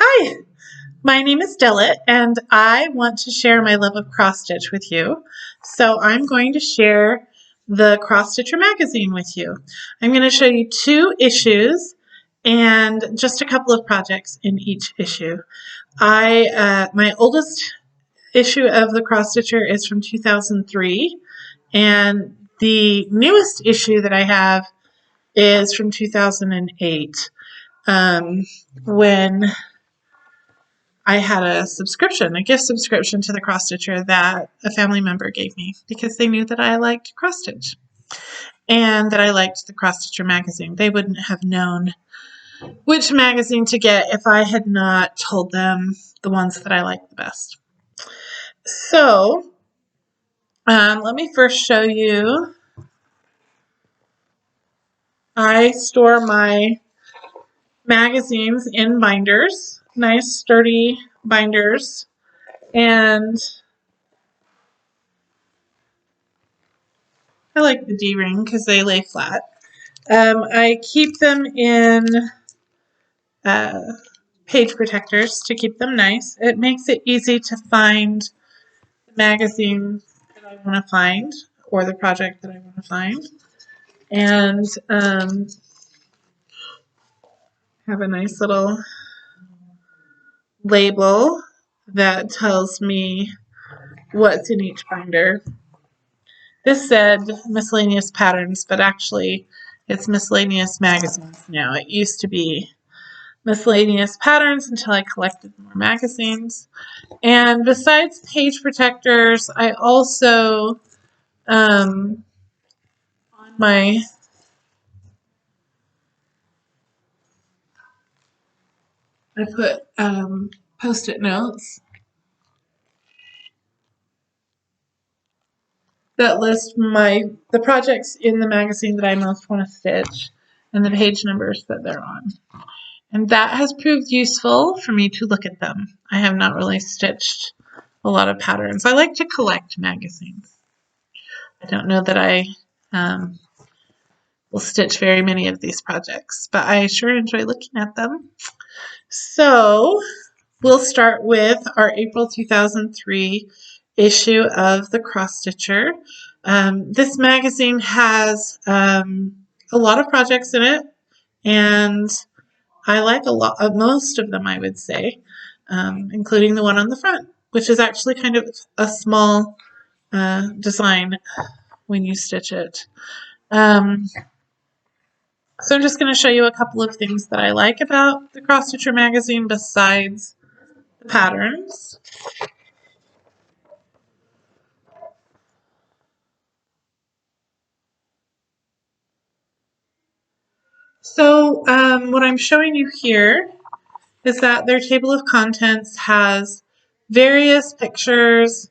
Hi, my name is Dillet, and I want to share my love of cross stitch with you. So I'm going to share the Cross Stitcher magazine with you. I'm going to show you 2 issues and just a couple of projects in each issue. My oldest issue of the Cross Stitcher is from 2003, and the newest issue that I have is from 2008. When I had a gift subscription to the cross stitcher that a family member gave me because they knew that I liked cross stitch and that I liked the Cross Stitcher magazine. They wouldn't have known which magazine to get if I had not told them the ones that I liked the best. So, let me first show you. I store my magazines in binders, nice sturdy binders, and I like the D-ring because they lay flat. I keep them in uh, page protectors to keep them nice. It makes it easy to find the magazine that I want to find or the project that I want to find. And have a nice little label that tells me what's in each binder. This said miscellaneous patterns, but actually it's miscellaneous magazines now. It used to be miscellaneous patterns until I collected more magazines. And besides page protectors, I also on my I put post-it notes that list the projects in the magazine that I most want to stitch and the page numbers that they're on. And that has proved useful for me to look at them. I have not really stitched a lot of patterns. I like to collect magazines. I don't know that I will stitch very many of these projects, but I sure enjoy looking at them. So we'll start with our April 2003 issue of the Cross Stitcher. This magazine has a lot of projects in it, and I like most of them, I would say, including the one on the front, which is actually kind of a small design when you stitch it. So I'm just going to show you a couple of things that I like about the Cross Stitcher magazine besides the patterns. So what I'm showing you here is that their table of contents has various pictures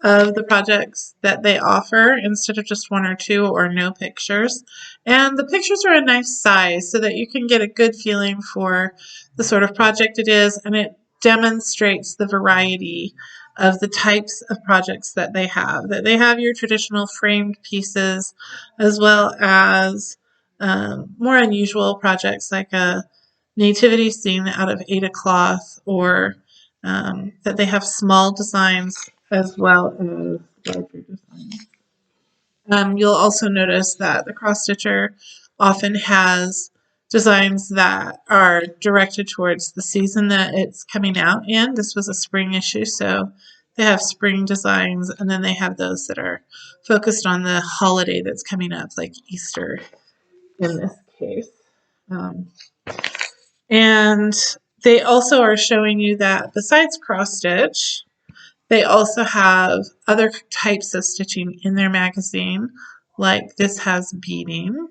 of the projects that they offer instead of just 1 or 2 or no pictures. And the pictures are a nice size so that you can get a good feeling for the sort of project it is, and it demonstrates the variety of the types of projects that they have. That they have your traditional framed pieces as well as more unusual projects like a nativity scene out of Ada cloth, or that they have small designs as well as larger designs. You'll also notice that the cross stitcher often has designs that are directed towards the season that it's coming out in. This was a spring issue, so they have spring designs, and then they have those that are focused on the holiday that's coming up, like Easter in this case. And they also are showing you that besides cross stitch, they also have other types of stitching in their magazine, like this has beading.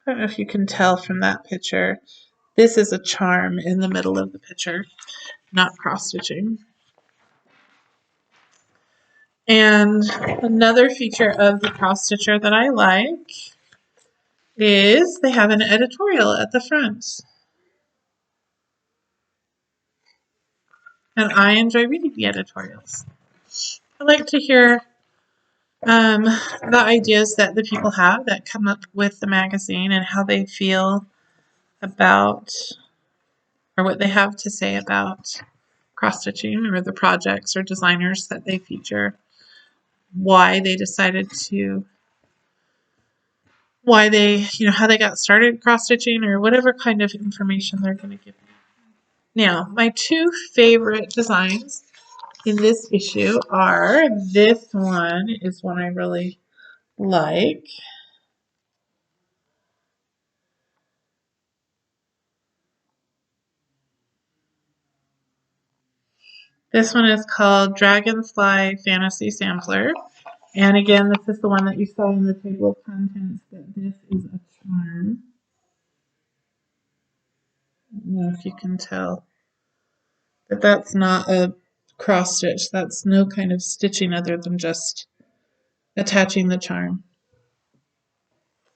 I don't know if you can tell from that picture. This is a charm in the middle of the picture, not cross stitching. And another feature of the cross stitcher that I like is they have an editorial at the front. And I enjoy reading the editorials. I like to hear the ideas that the people have that come up with the magazine and how they feel about or what they have to say about cross-stitching or the projects or designers that they feature, why they decided to, why they, how they got started cross-stitching, or whatever kind of information they're going to give you. Now, my two favorite designs in this issue are, this one is one I really like. This one is called Dragonfly Fantasy Sampler. And again, this is the one that you saw in the table of contents, that this is a charm. I don't know if you can tell. But that's not a cross stitch. That's no kind of stitching other than just attaching the charm.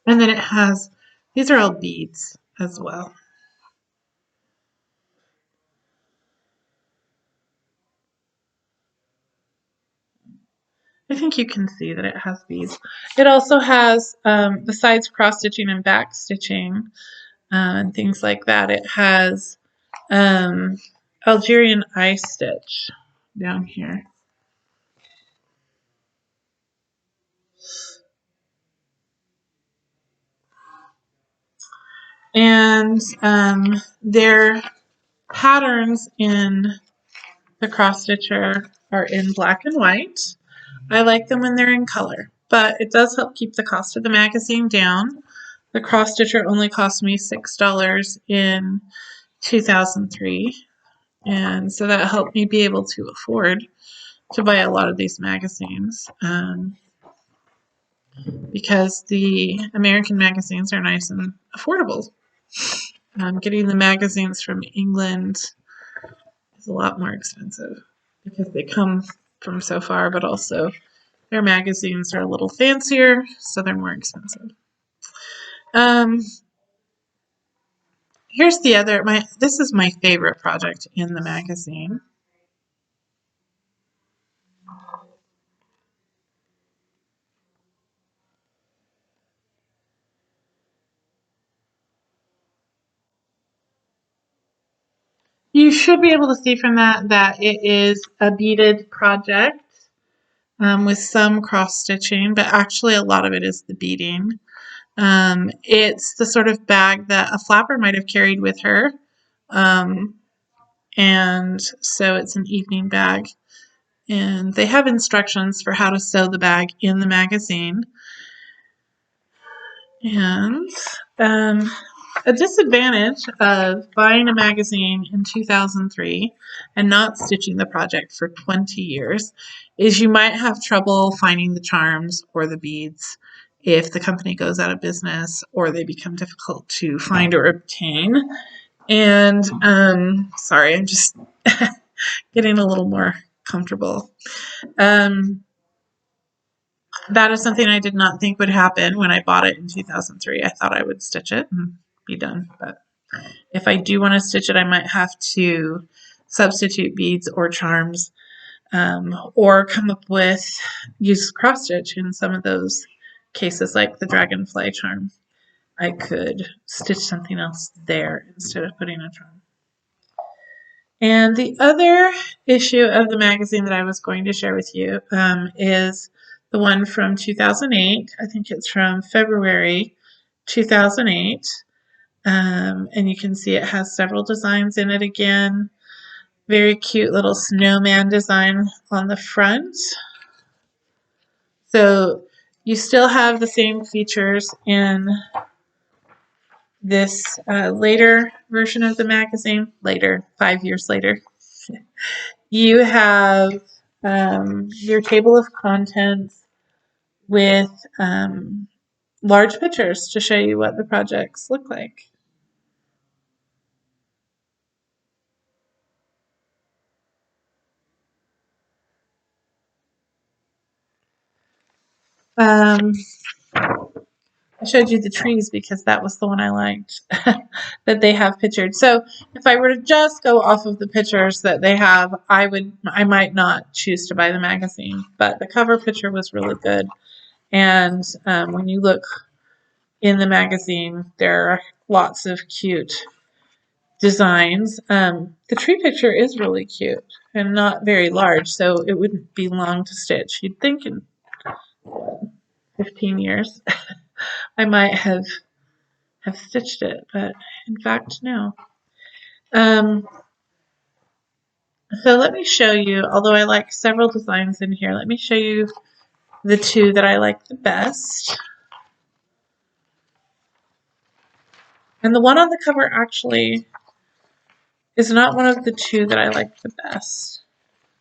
And then it has, these are all beads as well. I think you can see that it has beads. It also has, besides cross stitching and back stitching and things like that, it has Algerian eye stitch down here. And their patterns in the cross stitcher are in black and white. I like them when they're in color, but it does help keep the cost of the magazine down. The cross stitcher only cost me $6 in 2003, and so that helped me be able to afford to buy a lot of these magazines, because the American magazines are nice and affordable. Getting the magazines from England is a lot more expensive because they come from so far, but also their magazines are a little fancier, so they're more expensive. Here's the other, this is my favorite project in the magazine. You should be able to see from that it is a beaded project with some cross stitching, but actually a lot of it is the beading. It's the sort of bag that a flapper might have carried with her. And so it's an evening bag. And they have instructions for how to sew the bag in the magazine. And a disadvantage of buying a magazine in 2003 and not stitching the project for 20 years is you might have trouble finding the charms or the beads if the company goes out of business or they become difficult to find or obtain. And sorry, I'm just getting a little more comfortable. That is something I did not think would happen when I bought it in 2003. I thought I would stitch it and be done. But if I do want to stitch it, I might have to substitute beads or charms, or come up with, use cross stitch in some of those cases, like the dragonfly charm. I could stitch something else there instead of putting a charm. And the other issue of the magazine that I was going to share with you is the one from 2008. I think it's from February 2008. And you can see it has several designs in it again. Very cute little snowman design on the front. So you still have the same features in this later version of the magazine. Later, 5 years later. You have your table of contents with large pictures to show you what the projects look like. I showed you the trees because that was the one I liked that they have pictured. So if I were to just go off of the pictures that they have, I might not choose to buy the magazine, but the cover picture was really good. And when you look in the magazine, there are lots of cute designs. The tree picture is really cute and not very large, so it wouldn't be long to stitch. You'd think in 15 years I might have stitched it, but in fact, no. Um, so let me show you, although I like several designs in here, let me show you the two that I like the best. And the one on the cover actually is not one of the two that I like the best.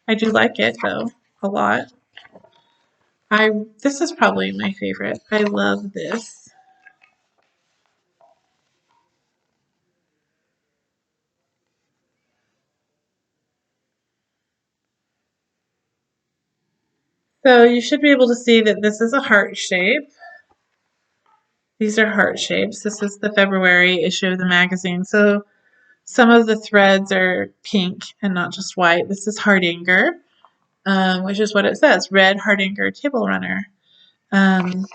I do like it though, a lot. This is probably my favorite. I love this. So you should be able to see that this is a heart shape. These are heart shapes. This is the February issue of the magazine. So some of the threads are pink and not just white. This is Hardanger, which is what it says, Red Hardanger Table Runner. And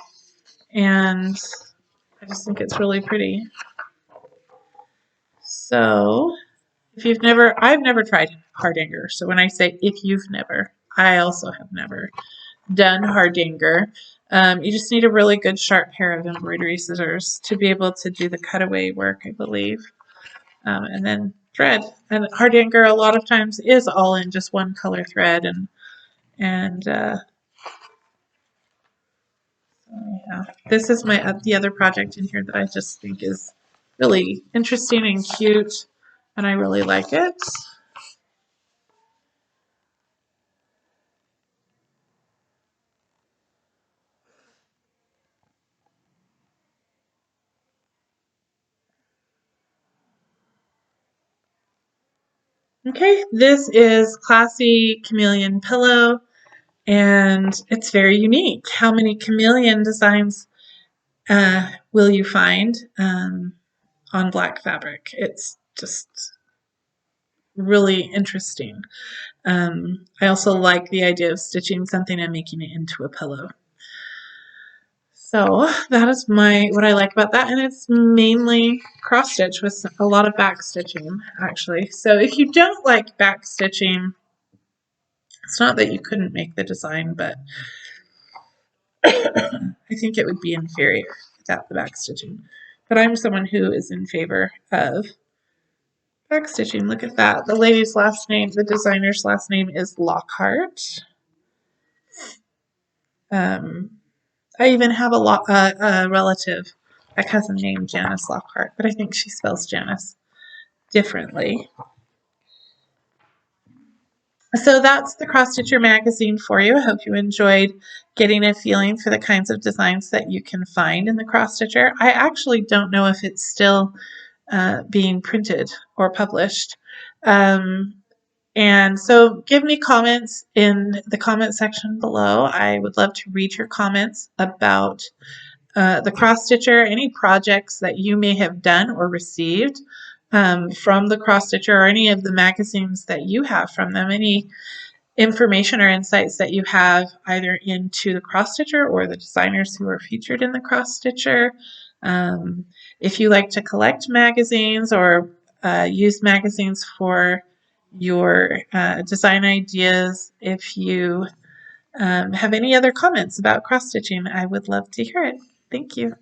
I just think it's really pretty. So if you've never, I've never tried Hardanger. So when I say if you've never, I also have never done Hardanger. You just need a really good sharp pair of embroidery scissors to be able to do the cutaway work, I believe. And then thread. And Hardanger a lot of times is all in just one color thread. And yeah. This is the other project in here that I just think is really interesting and cute, and I really like it. Okay, this is Classy Chameleon Pillow, and it's very unique. How many chameleon designs will you find on black fabric? It's just really interesting. I also like the idea of stitching something and making it into a pillow. So that is what I like about that, and it's mainly cross stitch with a lot of back stitching actually. So if you don't like back stitching, it's not that you couldn't make the design, but I think it would be inferior without the back stitching. But I'm someone who is in favor of back stitching. Look at that. The lady's last name, the designer's last name is Lockhart. I even have a relative, a cousin named Janice Lockhart, but I think she spells Janice differently. So that's the Cross Stitcher magazine for you. I hope you enjoyed getting a feeling for the kinds of designs that you can find in the Cross Stitcher. I actually don't know if it's still being printed or published. And so give me comments in the comment section below. I would love to read your comments about the Cross Stitcher, any projects that you may have done or received from the Cross Stitcher, or any of the magazines that you have from them, any information or insights that you have either into the Cross Stitcher or the designers who are featured in the Cross Stitcher. If you like to collect magazines or use magazines for your design ideas, if you have any other comments about cross stitching, I would love to hear it. Thank you.